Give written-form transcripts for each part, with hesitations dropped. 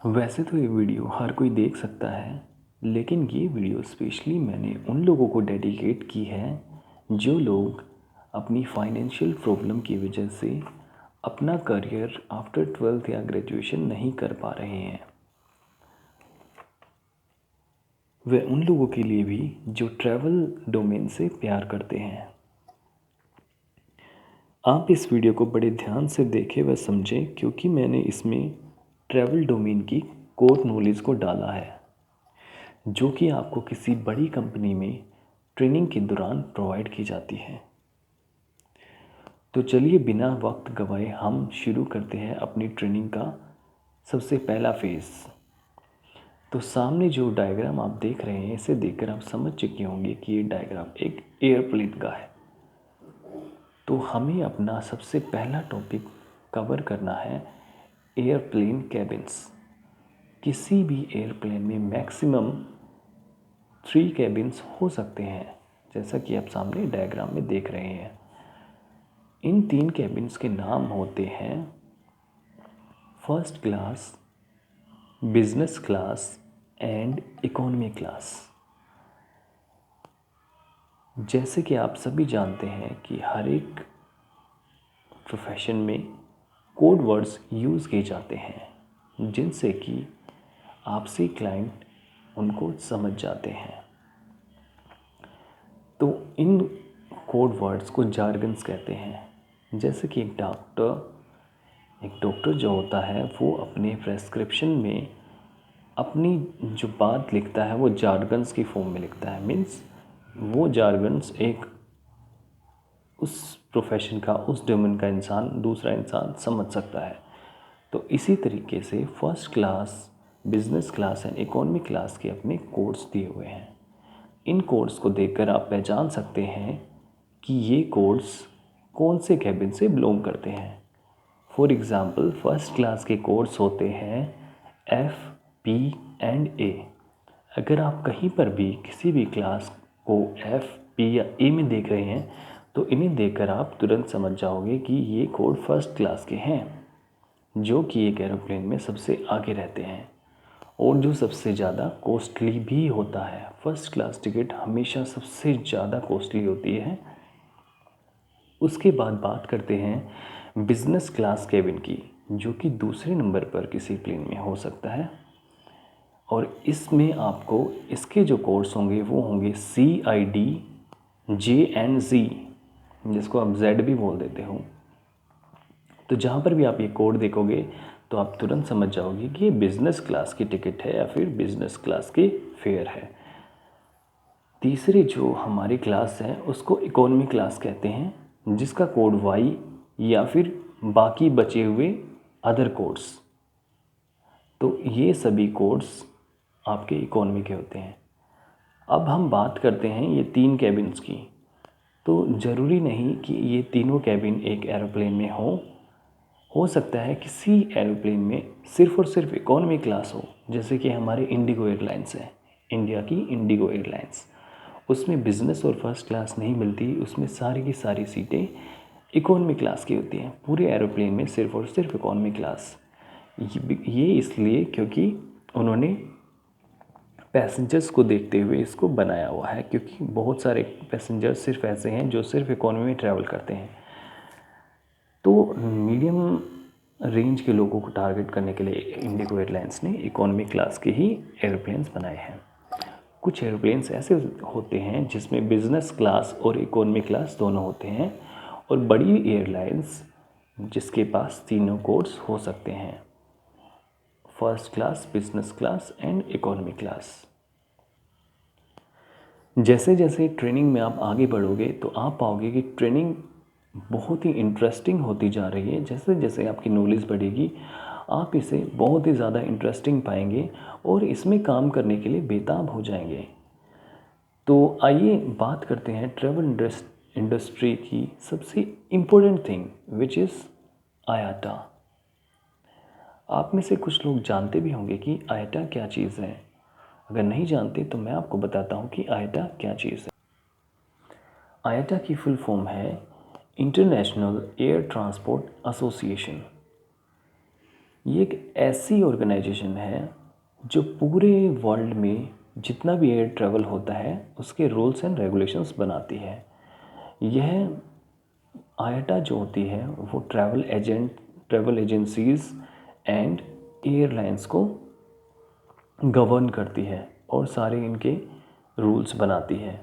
वैसे तो ये वीडियो हर कोई देख सकता है, लेकिन ये वीडियो स्पेशली मैंने उन लोगों को डेडिकेट की है जो लोग अपनी फाइनेंशियल प्रॉब्लम की वजह से अपना करियर आफ्टर 12th या ग्रेजुएशन नहीं कर पा रहे हैं। वे उन लोगों के लिए भी जो ट्रैवल डोमेन से प्यार करते हैं। आप इस वीडियो को बड़े ध्यान से देखें व समझें, क्योंकि मैंने इसमें ट्रैवल डोमेन की कोर नॉलेज को डाला है जो कि आपको किसी बड़ी कंपनी में ट्रेनिंग के दौरान प्रोवाइड की जाती है। तो चलिए बिना वक्त गवाए हम शुरू करते हैं अपनी ट्रेनिंग का सबसे पहला फेज़। तो सामने जो डायग्राम आप देख रहे हैं, इसे देखकर आप समझ चुके होंगे कि ये डायग्राम एक एयरप्लेन का है। तो हमें अपना सबसे पहला टॉपिक कवर करना है एयरप्लेन कैबिन्स। किसी भी एयरप्लेन में मैक्सिमम 3 कैबिन्स हो सकते हैं, जैसा कि आप सामने डायग्राम में देख रहे हैं। इन 3 कैबिन्स के नाम होते हैं first class, business class and economy class. जैसे कि आप सभी जानते हैं कि हर एक प्रोफेशन में कोड वर्ड्स यूज़ किए जाते हैं जिनसे कि आपसे क्लाइंट उनको समझ जाते हैं। तो इन कोड वर्ड्स को जार्गन्स कहते हैं। जैसे कि एक डॉक्टर जो होता है वो अपने प्रेस्क्रिप्शन में अपनी जो बात लिखता है वो जार्गन्स की फॉर्म में लिखता है। मीन्स वो जार्गन्स एक उस प्रोफेशन का, उस डोमेन का इंसान, दूसरा इंसान समझ सकता है। तो इसी तरीके से first class, business class and economy class के अपने कोड्स दिए हुए हैं। इन कोड्स को देखकर आप पहचान सकते हैं कि ये कोड्स कौन से कैबिन से बिलोंग करते हैं। फॉर एग्ज़ाम्पल फर्स्ट क्लास के कोड्स होते हैं F, P एंड A। अगर आप कहीं पर भी किसी भी क्लास को F, P या A में देख रहे हैं तो इन्हें देखकर आप तुरंत समझ जाओगे कि ये कोड फर्स्ट क्लास के हैं, जो कि एक एरोप्लेन में सबसे आगे रहते हैं और जो सबसे ज़्यादा कॉस्टली भी होता है। फर्स्ट क्लास टिकट हमेशा सबसे ज़्यादा कॉस्टली होती है। उसके बाद बात करते हैं बिज़नेस क्लास केबिन की, जो कि दूसरे नंबर पर किसी प्लेन में हो सकता है। और इसमें आपको इसके जो कोड्स होंगे वो होंगे CID, J एंड Z, जिसको आप Z भी बोल देते हो। तो जहाँ पर भी आप ये कोड देखोगे तो आप तुरंत समझ जाओगे कि ये बिज़नेस क्लास की टिकट है या फिर बिज़नेस क्लास की फेयर है। तीसरी जो हमारी क्लास है उसको इकोनॉमी क्लास कहते हैं, जिसका कोड Y या फिर बाकी बचे हुए अदर कोड्स। तो ये सभी कोड्स आपके इकोनॉमी के होते हैं। अब हम बात करते हैं ये 3 कैबिन्स की। तो ज़रूरी नहीं कि ये तीनों कैबिन एक एरोप्लेन में हो सकता है किसी एरोप्लेन में सिर्फ़ और सिर्फ इकोनॉमी क्लास हो, जैसे कि हमारे इंडिगो एयरलाइंस है, इंडिया की इंडिगो एयरलाइंस। उसमें बिज़नेस और फर्स्ट क्लास नहीं मिलती, उसमें सारी की सारी सीटें इकोनॉमी क्लास की होती हैं। पूरे एरोप्लेन में सिर्फ़ और सिर्फ इकोनॉमी क्लास। ये इसलिए क्योंकि उन्होंने पैसेंजर्स को देखते हुए इसको बनाया हुआ है, क्योंकि बहुत सारे पैसेंजर्स सिर्फ ऐसे हैं जो सिर्फ इकोनॉमी में ट्रैवल करते हैं। तो मीडियम रेंज के लोगों को टारगेट करने के लिए इंडिगो एयरलाइंस ने इकोनॉमी क्लास के ही एरोप्लेन्स बनाए हैं। कुछ एरोप्लेन्स ऐसे होते हैं जिसमें बिज़नेस क्लास और इकोनॉमी क्लास दोनों होते हैं, और बड़ी एयरलाइंस जिसके पास तीनों कोड्स हो सकते हैं, first class, business class and economy class. जैसे जैसे ट्रेनिंग में आप आगे बढ़ोगे तो आप पाओगे कि ट्रेनिंग बहुत ही इंटरेस्टिंग होती जा रही है। जैसे जैसे आपकी नॉलेज बढ़ेगी आप इसे बहुत ही ज़्यादा इंटरेस्टिंग पाएंगे और इसमें काम करने के लिए बेताब हो जाएंगे। तो आइए बात करते हैं ट्रैवल इंडस्ट्री की सबसे इम्पोर्टेंट थिंग विच इज़ आयाटा। आप में से कुछ लोग जानते भी होंगे कि आयाटा क्या चीज़ है। अगर नहीं जानते तो मैं आपको बताता हूँ कि आयाटा क्या चीज़ है। आयाटा की फुल फॉर्म है इंटरनेशनल एयर ट्रांसपोर्ट एसोसिएशन। ये एक ऐसी ऑर्गेनाइजेशन है जो पूरे वर्ल्ड में जितना भी एयर ट्रैवल होता है उसके रूल्स एंड रेगुलेशंस बनाती है। यह आईएटा जो होती है वो ट्रैवल एजेंसीज एंड एयरलाइंस को गवर्न करती है और सारे इनके रूल्स बनाती है।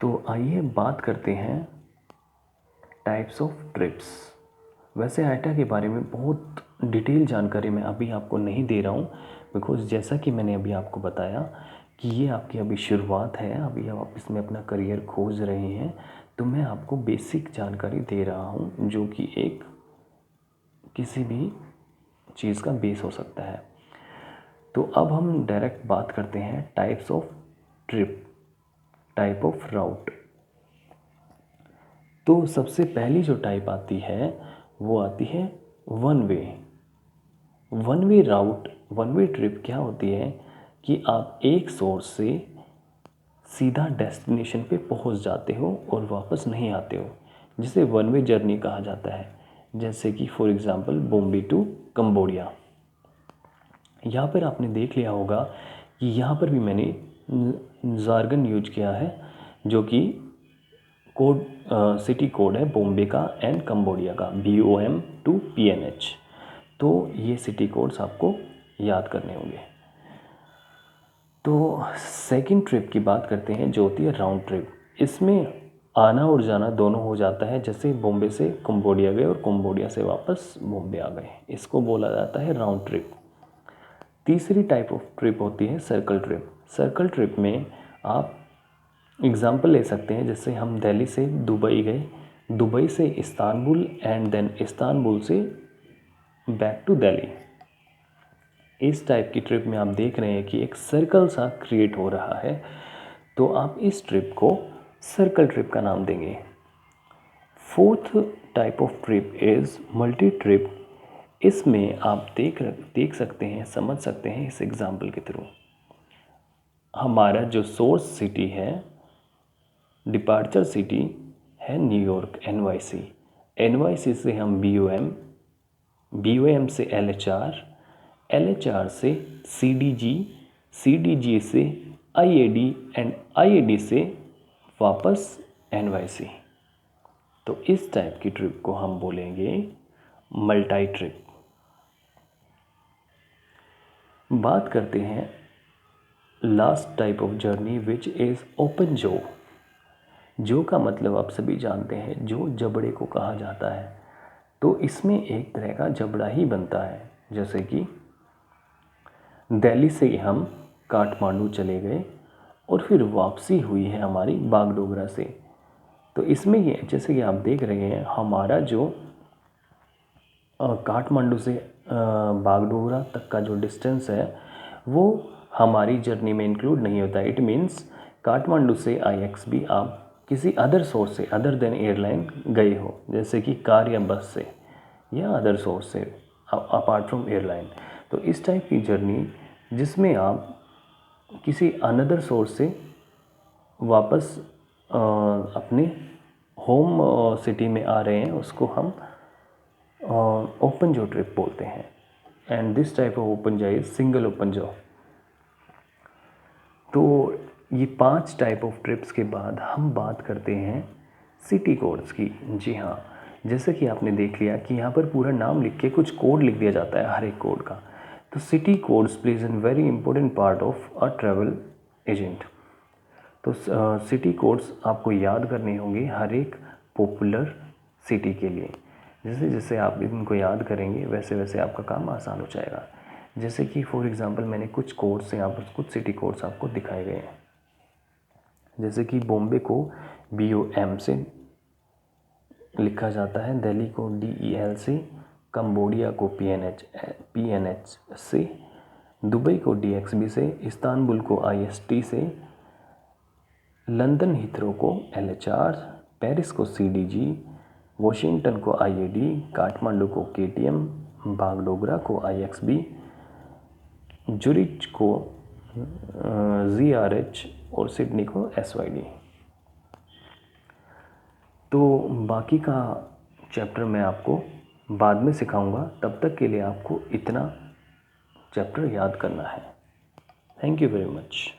तो आइए बात करते हैं टाइप्स ऑफ ट्रिप्स। वैसे आईटा के बारे में बहुत डिटेल जानकारी मैं अभी आपको नहीं दे रहा हूँ, बिकॉज़ जैसा कि मैंने अभी आपको बताया कि ये आपकी अभी शुरुआत है, अभी आप इसमें अपना करियर खोज रहे हैं, तो मैं आपको बेसिक जानकारी दे रहा हूँ जो कि एक किसी भी चीज़ का बेस हो सकता है। तो अब हम डायरेक्ट बात करते हैं types of trip, type of route. तो सबसे पहली जो टाइप आती है वो आती है वन वे। वन वे राउट, वन वे ट्रिप क्या होती है कि आप एक सोर्स से सीधा डेस्टिनेशन पे पहुंच जाते हो और वापस नहीं आते हो, जिसे वन वे जर्नी कहा जाता है। जैसे कि for example Bombay to Cambodia. यहाँ पर आपने देख लिया होगा कि यहाँ पर भी मैंने जार्गन यूज किया है, जो कि कोड सिटी कोड है बॉम्बे का एंड कंबोडिया का, BOM to PNH। तो ये सिटी कोड्स आपको याद करने होंगे। तो सेकंड ट्रिप की बात करते हैं जो होती है राउंड ट्रिप। इसमें आना और जाना दोनों हो जाता है, जैसे बॉम्बे से कंबोडिया गए और कंबोडिया से वापस बॉम्बे आ गए, इसको बोला जाता है राउंड ट्रिप। तीसरी टाइप ऑफ ट्रिप होती है सर्कल ट्रिप। सर्कल ट्रिप में आप एग्ज़ाम्पल ले सकते हैं, जैसे हम दिल्ली से दुबई गए, दुबई से इस्तांबुल एंड देन इस्तांबुल से बैक टू दिल्ली। इस टाइप की ट्रिप में आप देख रहे हैं कि एक सर्कल सा क्रिएट हो रहा है, तो आप इस ट्रिप को सर्कल ट्रिप का नाम देंगे। Fourth type of trip is multi trip. इसमें आप देख सकते हैं, समझ सकते हैं इस एग्ज़ाम्पल के थ्रू। हमारा जो सोर्स सिटी है, डिपार्चर सिटी है न्यूयॉर्क NYC, NYC से हम BOM से LHR से CDG से IAD एंड IAD से वापस NYC। तो इस टाइप की ट्रिप को हम बोलेंगे मल्टी ट्रिप। बात करते हैं last type of journey which is open जो। जो का मतलब आप सभी जानते हैं, जो जबड़े को कहा जाता है। तो इसमें एक तरह का जबड़ा ही बनता है, जैसे कि दिल्ली से हम काठमांडू चले गए और फिर वापसी हुई है हमारी बागडोगरा से। तो इसमें ये जैसे कि आप देख रहे हैं, हमारा जो काठमांडू से बागडोगरा तक का जो डिस्टेंस है वो हमारी जर्नी में इंक्लूड नहीं होता है। इट मीन्स काठमांडू से IXB आप किसी अदर सोर्स से अदर देन एयरलाइन गए हो, जैसे कि कार या बस से या अदर सोर्स से अपार्ट फ्रॉम एयरलाइन। तो इस टाइप की जर्नी जिसमें आप किसी अनदर सोर्स से वापस अपने होम सिटी में आ रहे हैं, उसको हम ओपन जो ट्रिप बोलते हैं। And this type of open जो इज सिंगल ओपन जो। तो ये 5 टाइप ऑफ ट्रिप्स के बाद हम बात करते हैं सिटी कोड्स की। जी हाँ, जैसे कि आपने देख लिया कि यहाँ पर पूरा नाम लिख के कुछ कोड लिख दिया जाता है हर एक कोड का। तो city codes plays an very important part of a travel agent. तो सिटी कोड्स आपको याद करने होंगे हर एक पॉपुलर सिटी के लिए। जैसे जैसे आप इनको याद करेंगे वैसे वैसे आपका काम आसान हो जाएगा। जैसे कि फॉर एग्ज़ाम्पल मैंने कुछ कोड्स यहाँ पर कुछ सिटी कोड्स आपको दिखाए गए हैं। जैसे कि बॉम्बे को BOM से लिखा जाता है, दिल्ली को DEL से, कंबोडिया को PNH से, दुबई को DXB से, इस्तांबुल को IST से, लंदन हीथ्रो को LHR, पेरिस को CDG, वॉशिंगटन को IAD, काठमांडू को KTM, बागडोगरा को IXB, जुरिच को ZRH और सिडनी को SYD। तो बाकी का चैप्टर मैं आपको बाद में सिखाऊंगा। तब तक के लिए आपको इतना चैप्टर याद करना है। Thank you very much.